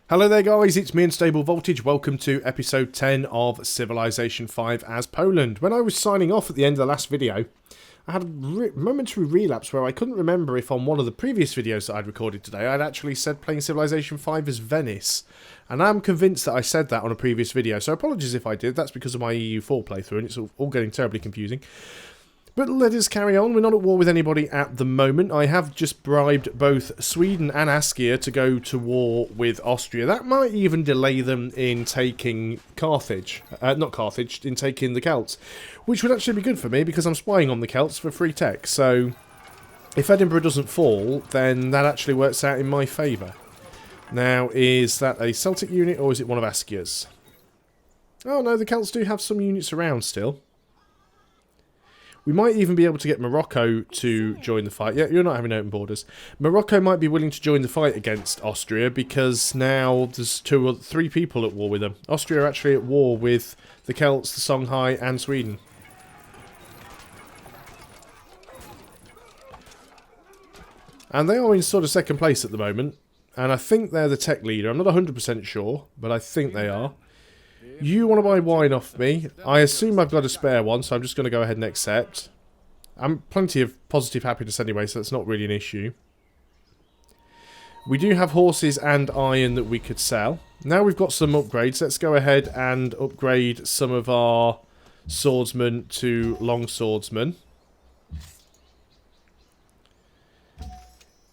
Hello there guys, it's me Unstable Voltage. Welcome to episode 10 of Civilization 5 as Poland. When I was signing off at the end of the last video, I had a momentary relapse where I couldn't remember if on one of the previous videos that I'd recorded today I'd actually said playing Civilization 5 as Venice. And I'm convinced that I said that on a previous video, so apologies if I did. That's because of my EU4 playthrough and it's all getting terribly confusing. But let us carry on. We're not at war with anybody at the moment. I have just bribed both Sweden and Askja to go to war with Austria. That might even delay them in taking Carthage. Not Carthage, in taking the Celts. Which would actually be good for me because I'm spying on the Celts for free tech. So if Edinburgh doesn't fall, then that actually works out in my favour. Now, is that a Celtic unit or is it one of Askja's? Oh no, the Celts do have some units around still. We might even be able to get Morocco to join the fight. Yeah, you're not having open borders. Morocco might be willing to join the fight against Austria because now there's three people at war with them. Austria are actually at war with the Celts, the Songhai, and Sweden. And they are in sort of second place at the moment. And I think they're the tech leader. I'm not 100% sure, but I think they are. You want to buy wine off me. I assume I've got a spare one, so I'm just going to go ahead and accept. I'm plenty of positive happiness anyway, so that's not really an issue. We do have horses and iron that we could sell. Now we've got some upgrades. Let's go ahead and upgrade some of our swordsmen to long swordsmen.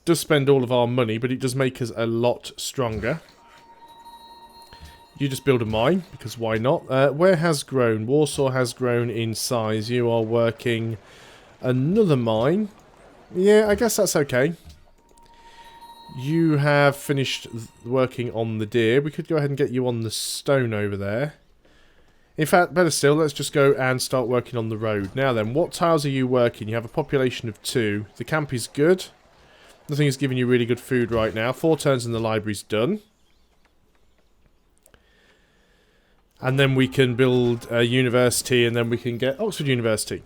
Does spend all of our money, but it does make us a lot stronger. You just build a mine, because why not? Where has grown? Warsaw has grown in size. You are working another mine. Yeah, I guess that's okay. You have finished working on the deer. We could go ahead and get you on the stone over there. In fact, better still, let's just go and start working on the road. Now then, what tiles are you working? You have a population of 2. The camp is good. Nothing is giving you really good food right now. 4 turns and the library's done. And then we can build a university, and then we can get Oxford University.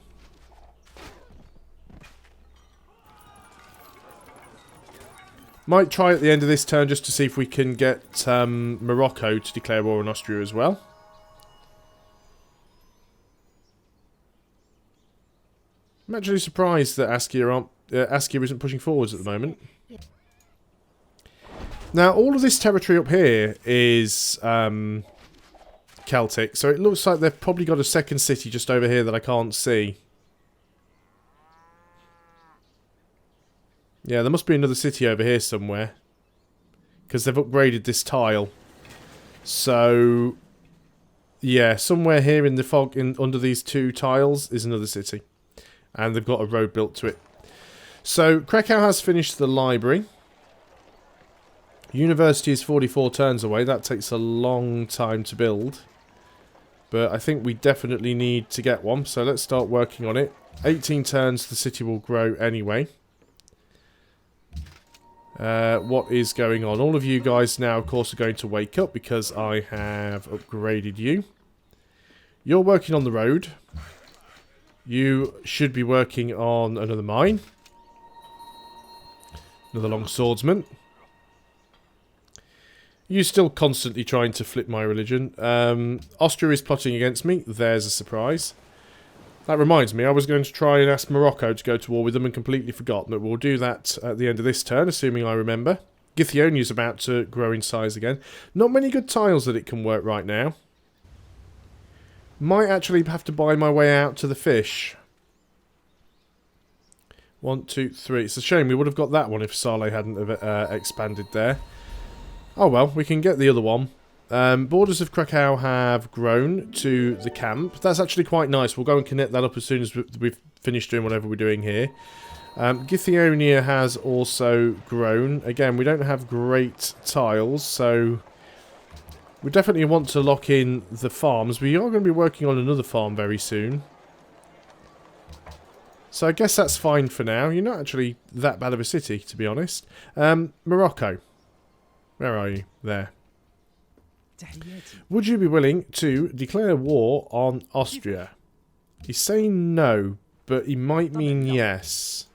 Might try at the end of this turn just to see if we can get Morocco to declare war on Austria as well. I'm actually surprised that Askja isn't pushing forwards at the moment. Now, all of this territory up here is Celtic, so it looks like they've probably got a second city just over here that I can't see. Yeah, there must be another city over here somewhere, because they've upgraded this tile. So, yeah, somewhere here in the fog, under these 2 tiles, is another city. And they've got a road built to it. So, Krakow has finished the library. University is 44 turns away. That takes a long time to build. But I think we definitely need to get one. So let's start working on it. 18 turns, the city will grow anyway. What is going on? All of you guys now, of course, are going to wake up because I have upgraded you. You're working on the road. You should be working on another mine. Another long swordsman. You're still constantly trying to flip my religion. Austria is plotting against me. There's a surprise. That reminds me, I was going to try and ask Morocco to go to war with them and completely forgot. But we'll do that at the end of this turn, assuming I remember. Githyonia is about to grow in size again. Not many good tiles that it can work right now. Might actually have to buy my way out to the fish. 1, 2, 3. It's a shame we would have got that one if Saleh hadn't expanded there. Oh well, we can get the other one. Borders of Krakow have grown to the camp. That's actually quite nice. We'll go and connect that up as soon as we've finished doing whatever we're doing here. Githyonia has also grown. Again, we don't have great tiles, so we definitely want to lock in the farms. We are going to be working on another farm very soon. So I guess that's fine for now. You're not actually that bad of a city, to be honest. Morocco. Where are you? There. Would you be willing to declare war on Austria? He's saying no, but he might mean yes.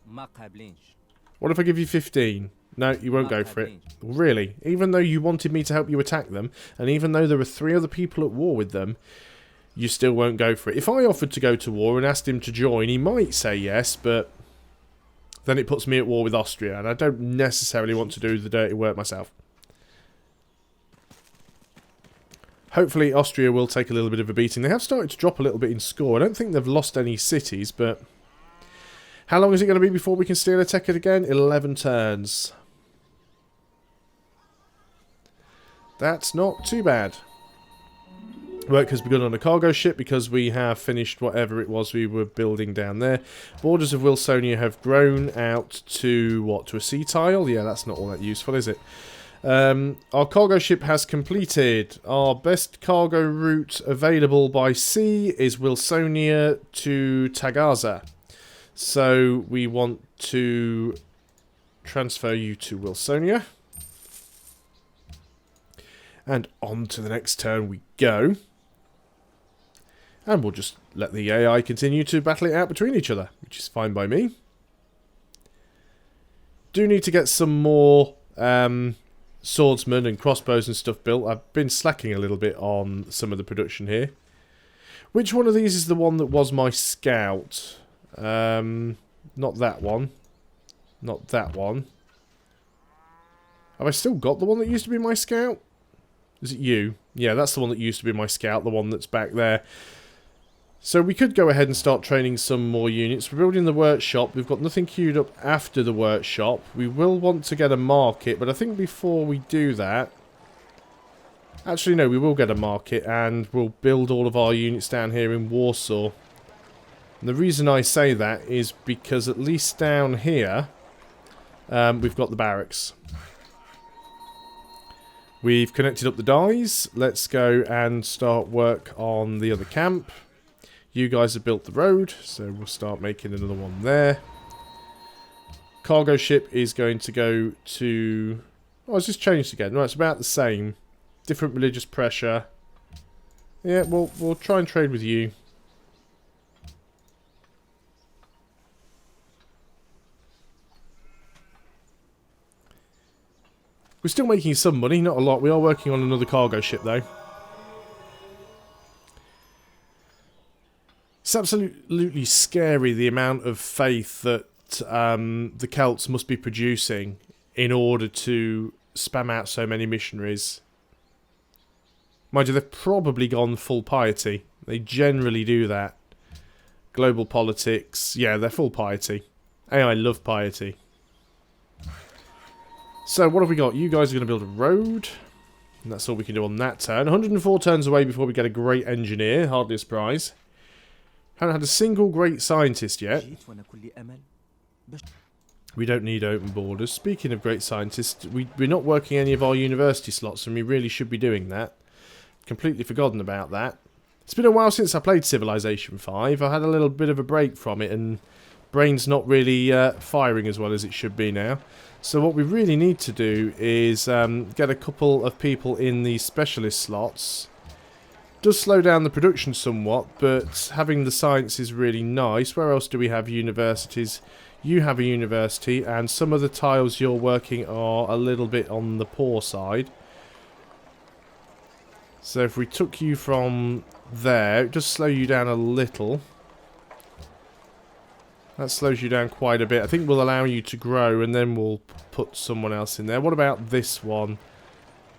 What if I give you 15? No, you won't go for it. Really? Even though you wanted me to help you attack them, and even though there were 3 other people at war with them, you still won't go for it. If I offered to go to war and asked him to join, he might say yes, but then it puts me at war with Austria, and I don't necessarily want to do the dirty work myself. Hopefully Austria will take a little bit of a beating. They have started to drop a little bit in score. I don't think they've lost any cities, but how long is it going to be before we can steal a tech again? 11 turns. That's not too bad. Work has begun on a cargo ship because we have finished whatever it was we were building down there. Borders of Wilsonia have grown out to, what, to a sea tile? Yeah, that's not all that useful, is it? Our cargo ship has completed. Our best cargo route available by sea is Wilsonia to Tagaza. So we want to transfer you to Wilsonia. And on to the next turn we go. And we'll just let the AI continue to battle it out between each other, which is fine by me. Do need to get some more swordsmen and crossbows and stuff built. I've been slacking a little bit on some of the production here. Which one of these is the one that was my scout? Not that one. Not that one. Have I still got the one that used to be my scout? Is it you? Yeah, that's the one that used to be my scout, the one that's back there. So we could go ahead and start training some more units. We're building the workshop. We've got nothing queued up after the workshop. We will want to get a market, but I think before we do that... Actually, no, we will get a market, and we'll build all of our units down here in Warsaw. And the reason I say that is because at least down here, we've got the barracks. We've connected up the dies. Let's go and start work on the other camp. You guys have built the road, so we'll start making another one there. Cargo ship is going to go to... Oh, it's just changed again. No, it's about the same. Different religious pressure. Yeah, we'll try and trade with you. We're still making some money, not a lot. We are working on another cargo ship, though. It's absolutely scary, the amount of faith that the Celts must be producing in order to spam out so many missionaries. Mind you, they've probably gone full piety. They generally do that. Global politics, yeah, they're full piety. AI love piety. So, what have we got? You guys are going to build a road. And that's all we can do on that turn. 104 turns away before we get a great engineer. Hardly a surprise. Haven't had a single great scientist yet. We don't need open borders. Speaking of great scientists, we're not working any of our university slots, and we really should be doing that. Completely forgotten about that. It's been a while since I played Civilization 5. I had a little bit of a break from it, and brain's not really firing as well as it should be now. So what we really need to do is get a couple of people in the specialist slots. Does slow down the production somewhat, but having the science is really nice. Where else do we have universities? You have a university, and some of the tiles you're working are a little bit on the poor side. So if we took you from there, it does slow you down a little. That slows you down quite a bit. I think we'll allow you to grow, and then we'll put someone else in there. What about this one?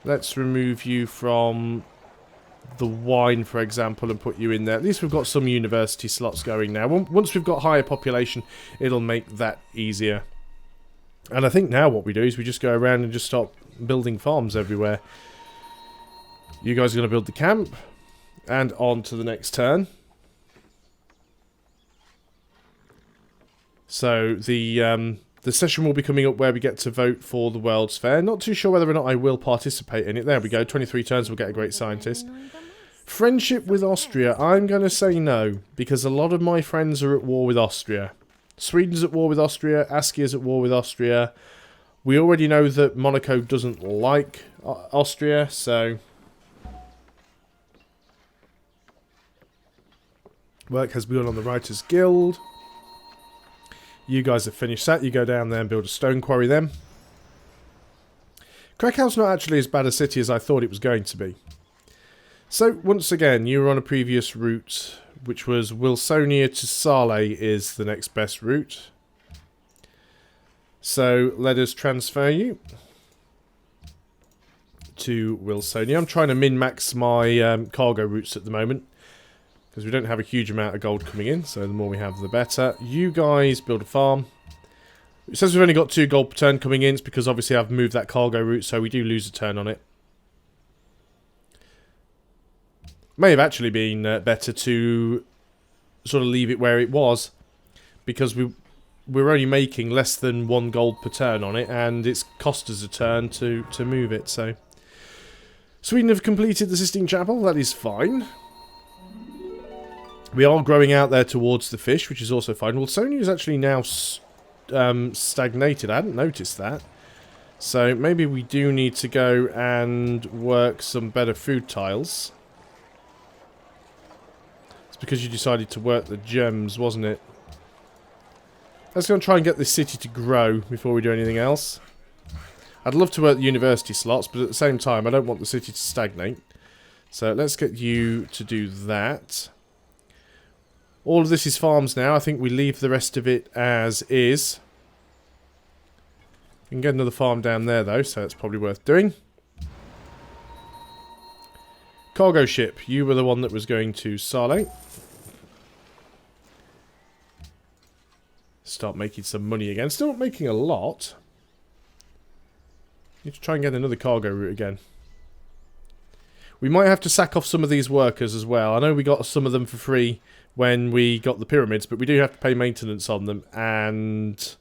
Let's remove you from the wine, for example, and put you in there. At least we've got some university slots going now. Once we've got higher population, it'll make that easier. And I think now what we do is we just go around and just start building farms everywhere. You guys are going to build the camp, and on to the next turn. So the session will be coming up where we get to vote for the World's Fair. Not too sure whether or not I will participate in it. There we go. 23 turns, we'll get a great scientist. Friendship with Austria. I'm going to say no, because a lot of my friends are at war with Austria. Sweden's at war with Austria. Askia's at war with Austria. We already know that Monaco doesn't like Austria, so... Work has begun on the Writers' Guild. You guys have finished that. You go down there and build a stone quarry then. Krakow's not actually as bad a city as I thought it was going to be. So, once again, you were on a previous route, which was Wilsonia to Sale is the next best route. So, let us transfer you to Wilsonia. I'm trying to min-max my cargo routes at the moment, because we don't have a huge amount of gold coming in, so the more we have, the better. You guys build a farm. It says we've only got 2 gold per turn coming in. It's because obviously I've moved that cargo route, so we do lose a turn on it. May have actually been better to sort of leave it where it was, because we're only making less than 1 gold per turn on it, and it's cost us a turn to move it. So Sweden have completed the Sistine Chapel. That is fine. We are growing out there towards the fish, which is also fine. Well, Sony is actually now stagnated. I hadn't noticed that. So maybe we do need to go and work some better food tiles. It's because you decided to work the gems, wasn't it? Let's go and try and get this city to grow before we do anything else. I'd love to work the university slots, but at the same time I don't want the city to stagnate. So let's get you to do that. All of this is farms now. I think we leave the rest of it as is. We can get another farm down there though, so it's probably worth doing. Cargo ship, you were the one that was going to Sale. Start making some money again. Still not making a lot. Need to try and get another cargo route again. We might have to sack off some of these workers as well. I know we got some of them for free when we got the pyramids, but we do have to pay maintenance on them, and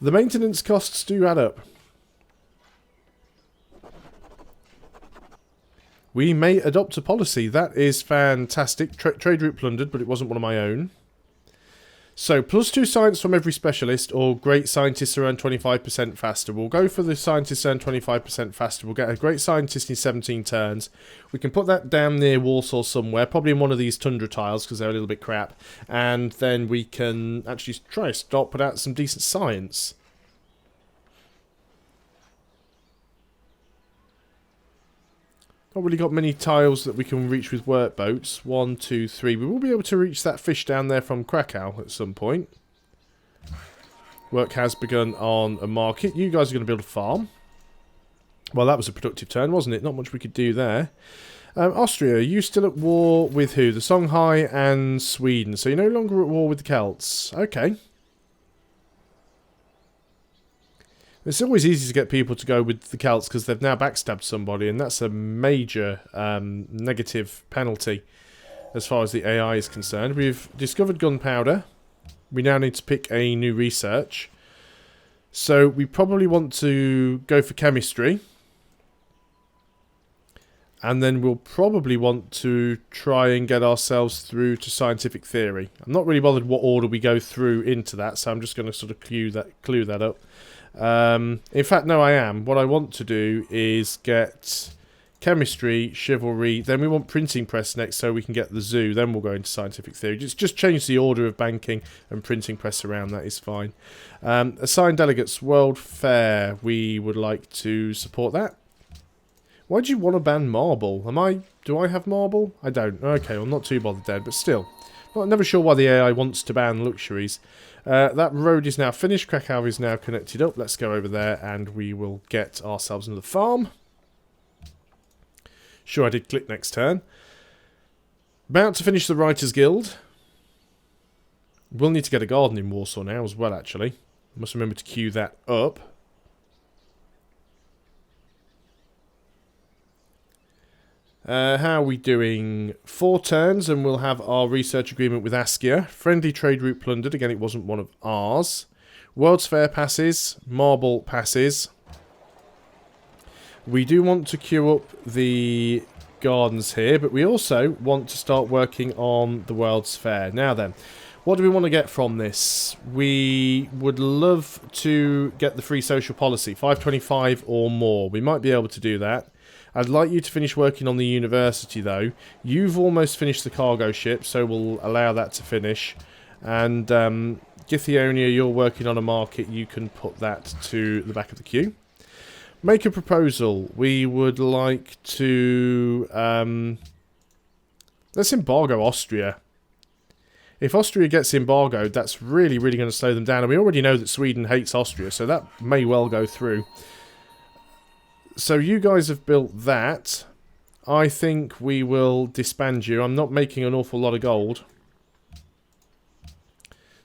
the maintenance costs do add up. We may adopt a policy. That is fantastic. Trade route plundered, but it wasn't one of my own. So, +2 science from every specialist, or great scientists are earned 25% faster. We'll go for the scientists earn 25% faster. We'll get a great scientist in 17 turns. We can put that down near Warsaw somewhere, probably in one of these tundra tiles, because they're a little bit crap. And then we can actually try to put out some decent science. Not really got many tiles that we can reach with workboats. 1, 2, 3. We will be able to reach that fish down there from Krakow at some point. Work has begun on a market. You guys are going to build a farm. Well, that was a productive turn, wasn't it? Not much we could do there. Austria, are you still at war with who? The Songhai and Sweden. So you're no longer at war with the Celts. Okay. It's always easy to get people to go with the Celts because they've now backstabbed somebody, and that's a major negative penalty as far as the AI is concerned. We've discovered gunpowder. We now need to pick a new research. So we probably want to go for chemistry. And then we'll probably want to try and get ourselves through to scientific theory. I'm not really bothered what order we go through into that, so I'm just going to sort of clue that up. In fact, no, I am. What I want to do is get chemistry, chivalry, then we want printing press next so we can get the zoo, then we'll go into scientific theory. Just change the order of banking and printing press around, that is fine. Assign delegates, World Fair, we would like to support that. Why do you want to ban marble? Do I have marble? I don't. Okay, well, not too bothered then, but still. I'm never sure why the AI wants to ban luxuries. That road is now finished. Krakow is now connected up. Let's go over there and we will get ourselves another farm. Sure, I did click next turn. About to finish the Writers Guild. We'll need to get a garden in Warsaw now as well, actually. Must remember to queue that up. How are we doing? 4 turns and we'll have our research agreement with Askia. Friendly trade route plundered. Again, it wasn't one of ours. World's Fair passes. Marble passes. We do want to queue up the gardens here, but we also want to start working on the World's Fair. Now then, what do we want to get from this? We would love to get the free social policy, 525 or more. We might be able to do that. I'd like you to finish working on the university, though. You've almost finished the cargo ship, so we'll allow that to finish. And Githionia, you're working on a market. You can put that to the back of the queue. Make a proposal. We would like to... let's embargo Austria. If Austria gets embargoed, that's really, really going to slow them down. And we already know that Sweden hates Austria, so that may well go through. So you guys have built that. I think we will disband you. I'm not making an awful lot of gold.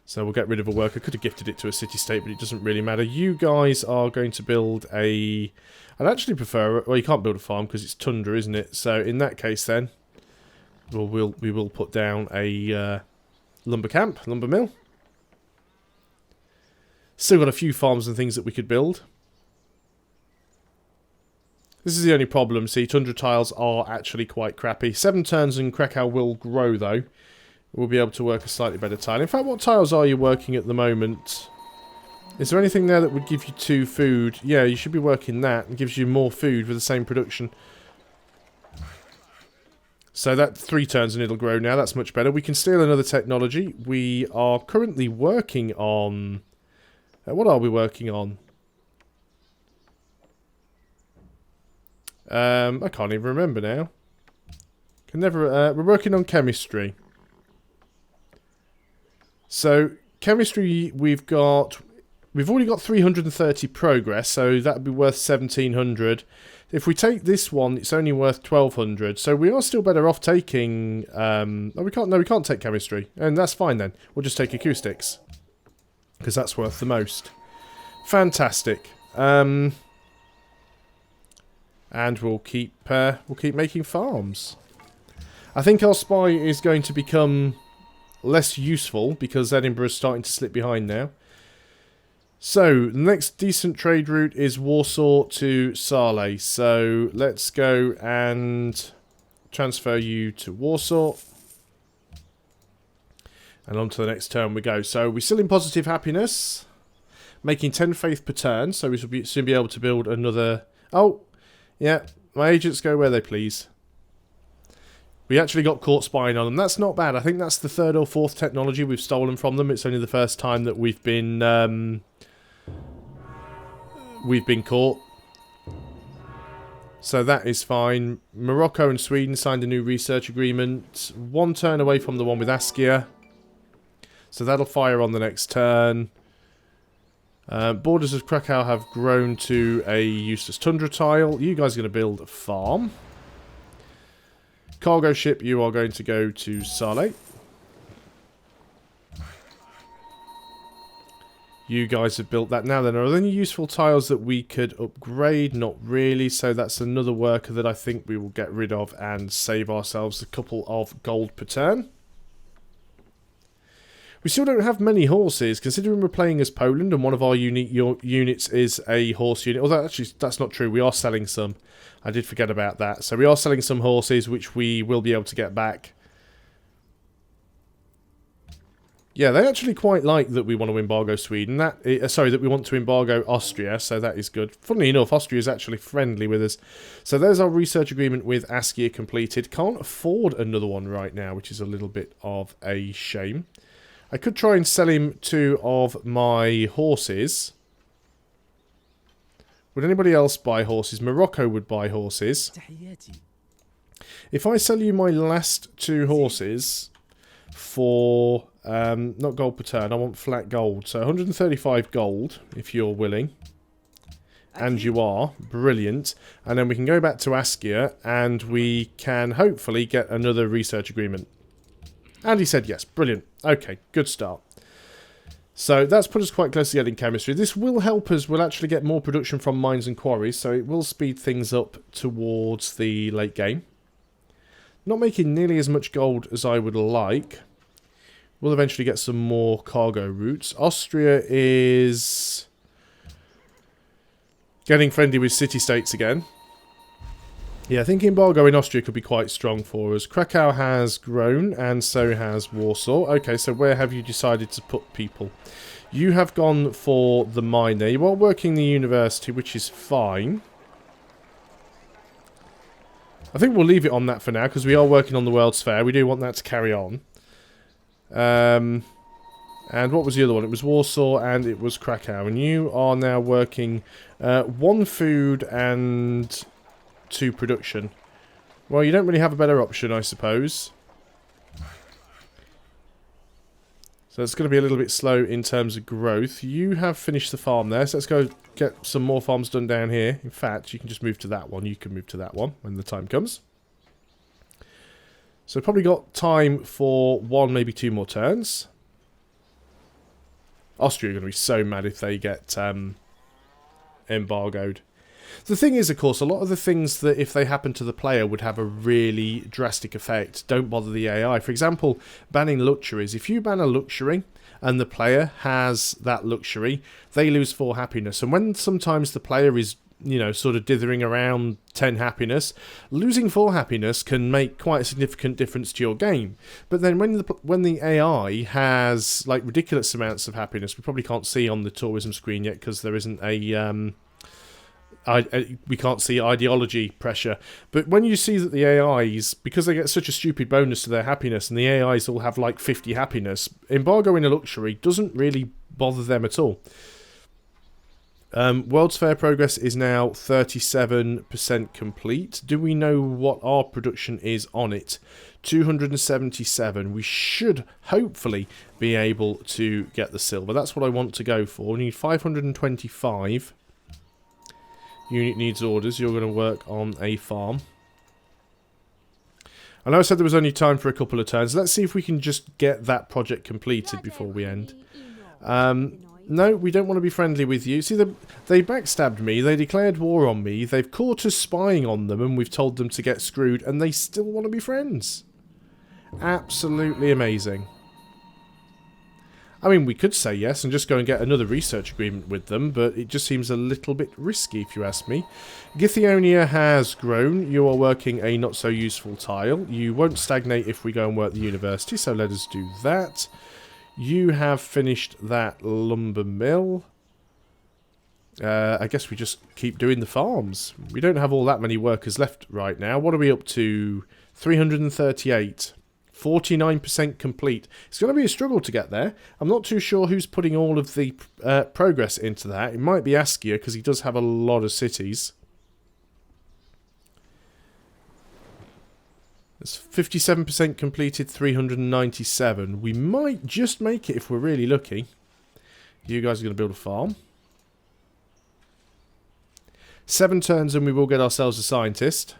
So we'll get rid of a worker. Could have gifted it to a city-state, but it doesn't really matter. You guys are going to build a... I'd actually prefer... Well, you can't build a farm because it's tundra, isn't it? So in that case then, we will put down a... lumber camp, lumber mill. Still got a few farms and things that we could build. This is the only problem. See, tundra tiles are actually quite crappy. 7 turns and Krakow will grow though. We'll be able to work a slightly better tile. In fact, what tiles are you working at the moment? Is there anything there that would give you 2 food? Yeah, you should be working that. It gives you more food with the same production. So that 3 turns and it'll grow now. That's much better. We can steal another technology. We are currently working on... what are we working on? I can't even remember now. Can never. We're working on chemistry. So chemistry, we've already got 330 progress, so that'd be worth 1700. If we take this one, it's only worth 1200. So we are still better off taking... oh, we can't take chemistry. And that's fine then. We'll just take acoustics. Because that's worth the most. Fantastic. And we'll keep making farms. I think our spy is going to become less useful because Edinburgh's starting to slip behind now. So, the next decent trade route is Warsaw to Sale. So, let's go and transfer you to Warsaw. And on to the next turn we go. So, we're still in positive happiness. Making 10 faith per turn. So, we should soon be able to build another... Oh, yeah. My agents go where they please. We actually got caught spying on them. That's not bad. I think that's the 3rd or 4th technology we've stolen from them. It's only the first time that we've been caught. So that is fine. Morocco and Sweden signed a new research agreement. 1 turn away from the one with Askia. So that'll fire on the next turn. Borders of Krakow have grown to a useless tundra tile. You guys are going to build a farm. Cargo ship, you are going to go to Sale. You guys have built that. Now then, are there any useful tiles that we could upgrade? Not really, so that's another worker that I think we will get rid of and save ourselves a couple of gold per turn. We still don't have many horses, considering we're playing as Poland and one of our unique units is a horse unit. Although, actually, that's not true. We are selling some. I did forget about that. So we are selling some horses, which we will be able to get back. Yeah, they actually quite like that we want to embargo Sweden. That we want to embargo Austria, so that is good. Funnily enough, Austria is actually friendly with us. So there's our research agreement with Askia completed. Can't afford another one right now, which is a little bit of a shame. I could try and sell him 2 of my horses. Would anybody else buy horses? Morocco would buy horses. If I sell you my last 2 horses for, not gold per turn, I want flat gold. So 135 gold, if you're willing. And you are. Brilliant. And then we can go back to Askia and we can hopefully get another research agreement. And he said yes. Brilliant. Okay, good start. So that's put us quite close to getting chemistry. This will help us. We'll actually get more production from mines and quarries, so it will speed things up towards the late game. Not making nearly as much gold as I would like. We'll eventually get some more cargo routes. Austria is getting friendly with city-states again. Yeah, I think embargo in Austria could be quite strong for us. Krakow has grown, and so has Warsaw. Okay, so where have you decided to put people? You have gone for the mine there. You are working the university, which is fine. I think we'll leave it on that for now, because we are working on the World's Fair. We do want that to carry on. And what was the other one? It was Warsaw and it was Krakow. And you are now working 1 food and 2 production. Well, you don't really have a better option, I suppose. So it's going to be a little bit slow in terms of growth. You have finished the farm there, so let's go get some more farms done down here. In fact, you can just move to that one. You can move to that one when the time comes. So probably got time for 1, maybe 2 more turns. Austria are going to be so mad if they get embargoed. The thing is, of course, a lot of the things that if they happen to the player would have a really drastic effect don't bother the AI. For example, banning luxuries. If you ban a luxury and the player has that luxury, they lose 4 happiness. And when sometimes the player is, you know, sort of dithering around 10 happiness, losing 4 happiness can make quite a significant difference to your game. But then when the AI has like ridiculous amounts of happiness, we probably can't see on the tourism screen yet because there isn't a we can't see ideology pressure. But when you see that the AIs, because they get such a stupid bonus to their happiness, and the AIs all have like 50 happiness, embargoing a luxury doesn't really bother them at all. World's Fair progress is now 37% complete. Do we know what our production is on it? 277. We should hopefully be able to get the silver. That's what I want to go for. We need 525. Unit needs orders. You're going to work on a farm. I know I said there was only time for a couple of turns. Let's see if we can just get that project completed before we end. No, we don't want to be friendly with you. See, they backstabbed me. They declared war on me. They've caught us spying on them, and we've told them to get screwed, and they still want to be friends. Absolutely amazing. I mean, we could say yes and just go and get another research agreement with them, but it just seems a little bit risky, if you ask me. Githyonia has grown. You are working a not-so-useful tile. You won't stagnate if we go and work the university, so let us do that. You have finished that lumber mill. I guess we just keep doing the farms. We don't have all that many workers left right now. What are we up to? 338. 49% complete. It's going to be a struggle to get there. I'm not too sure who's putting all of the progress into that. It might be Askia, because he does have a lot of cities. It's 57% completed, 397. We might just make it if we're really lucky. You guys are going to build a farm. 7 turns and we will get ourselves a scientist.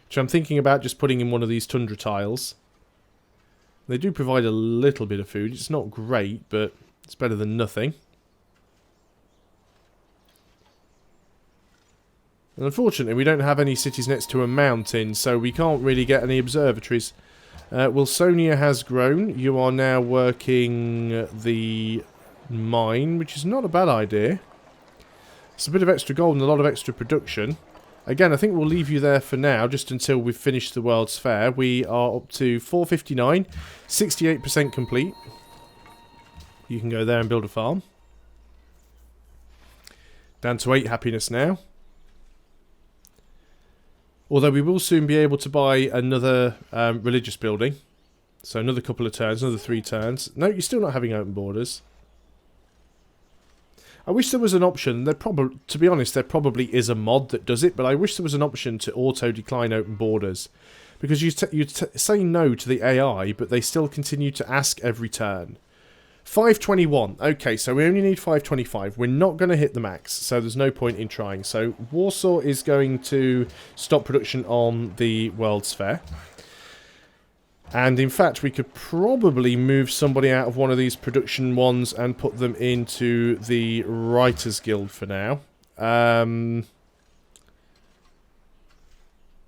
Which I'm thinking about just putting in one of these tundra tiles. They do provide a little bit of food. It's not great, but it's better than nothing. And unfortunately, we don't have any cities next to a mountain, so we can't really get any observatories. Wilsonia has grown. You are now working the mine, which is not a bad idea. It's a bit of extra gold and a lot of extra production. Again, I think we'll leave you there for now, just until we've finished the World's Fair. We are up to 459, 68% complete. You can go there and build a farm. Down to 8 happiness now. Although we will soon be able to buy another religious building. So another couple of turns, another 3 turns. No, you're still not having open borders. I wish there was an option. To be honest, there probably is a mod that does it, but I wish there was an option to auto-decline open borders. Because you say no to the AI, but they still continue to ask every turn. 521. Okay, so we only need 525. We're not going to hit the max, so there's no point in trying. So Warsaw is going to stop production on the World's Fair. And in fact, we could probably move somebody out of one of these production ones and put them into the Writers Guild for now.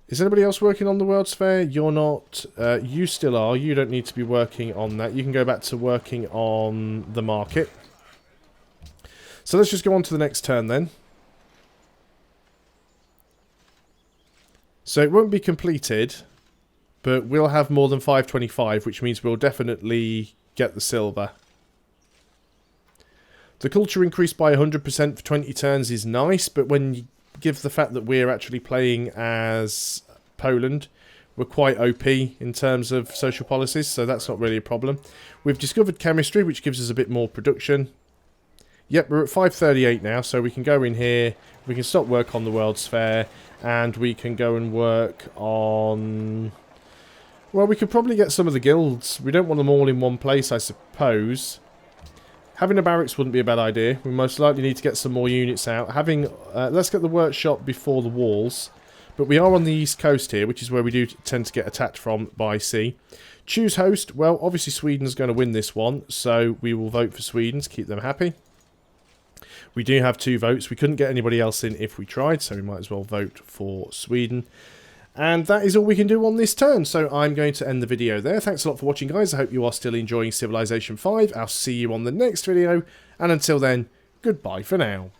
Is anybody else working on the World's Fair? You're not. You still are. You don't need to be working on that. You can go back to working on the market. So let's just go on to the next turn then. So it won't be completed, but we'll have more than 525, which means we'll definitely get the silver. The culture increased by 100% for 20 turns is nice, but when you give the fact that we're actually playing as Poland, we're quite OP in terms of social policies, so that's not really a problem. We've discovered chemistry, which gives us a bit more production. Yep, we're at 538 now, so we can go in here, we can stop work on the World's Fair, and we can go and work on... Well, we could probably get some of the guilds. We don't want them all in one place, I suppose. Having a barracks wouldn't be a bad idea. We most likely need to get some more units out. Let's get the workshop before the walls. But we are on the east coast here, which is where we do tend to get attacked from by sea. Choose host. Well, obviously Sweden's going to win this one, so we will vote for Sweden to keep them happy. We do have 2 votes. We couldn't get anybody else in if we tried, so we might as well vote for Sweden. And that is all we can do on this turn, so I'm going to end the video there. Thanks a lot for watching, guys. I hope you are still enjoying Civilization 5. I'll see you on the next video, and until then, goodbye for now.